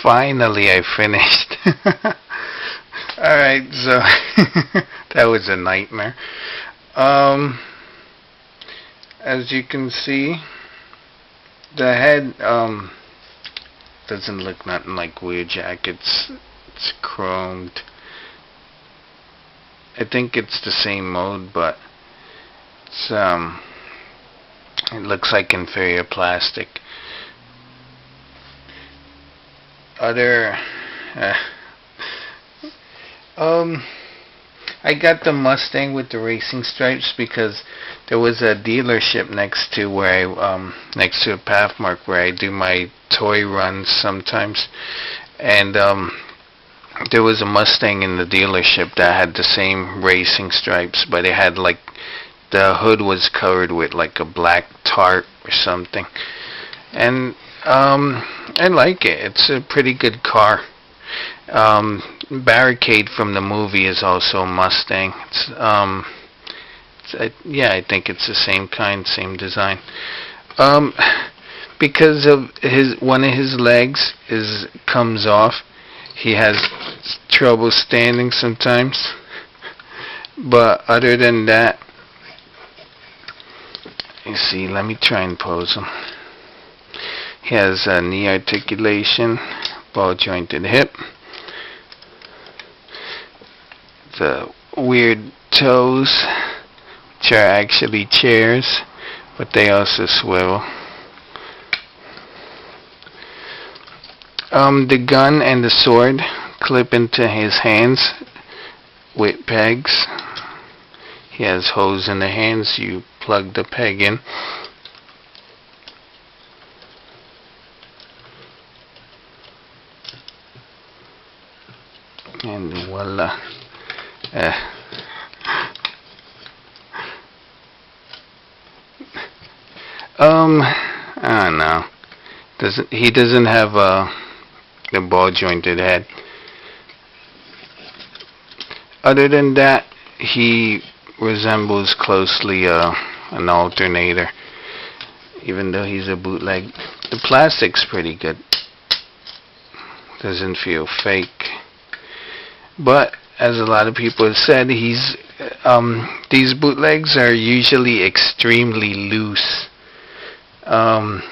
Finally, I finished. Alright, so that was a nightmare. As you can see, the head doesn't look nothing like Wheeljack. It's chromed. I think it's the same mode, but it's it looks like inferior plastic. Other I got the Mustang with the racing stripes because there was a dealership next to where next to a Pathmark where I do my toy runs sometimes, and there was a Mustang in the dealership that had the same racing stripes, but it had like the hood was covered with like a black tarp or something, and I like it. It's a pretty good car. Barricade from the movie is also a Mustang. Yeah, I think it's the same kind, same design. Because of one of his legs comes off, he has trouble standing sometimes. But other than that, you see, let me try and pose him. He has a knee articulation, ball jointed hip, the weird toes, which are actually chairs, but they also swivel. The gun and the sword clip into his hands with pegs. He has holes in the hands. You plug the peg in. And voila. I don't know. He doesn't have a ball jointed head. Other than that, he resembles closely an alternator, even though he's a bootleg. The plastic's pretty good. Doesn't feel fake. But as a lot of people have said, these bootlegs are usually extremely loose. I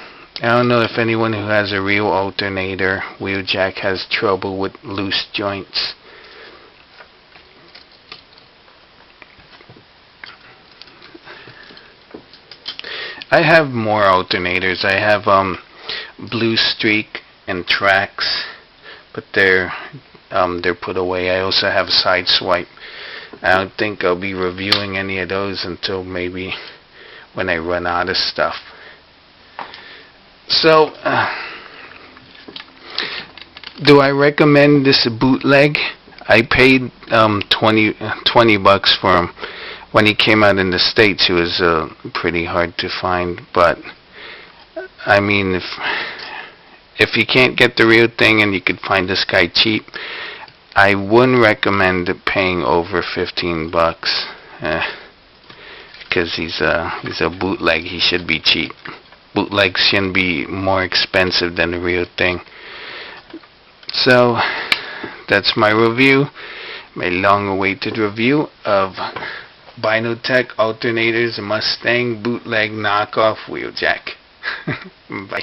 don't know if anyone who has a real alternator Wheeljack has trouble with loose joints. I have more alternators. I have Blue Streak and Trax, but they're put away. I also have Sideswipe. I don't think I'll be reviewing any of those until maybe when I run out of stuff. So, do I recommend this bootleg? I paid $20 for him. When he came out in the States, he was pretty hard to find. But I mean, if you can't get the real thing and you could find this guy cheap, I wouldn't recommend paying over $15 because he's a bootleg. He should be cheap. Bootlegs shouldn't be more expensive than the real thing. So that's my review, my long-awaited review of Binotech Alternators Mustang Bootleg Knockoff Wheeljack. Bye.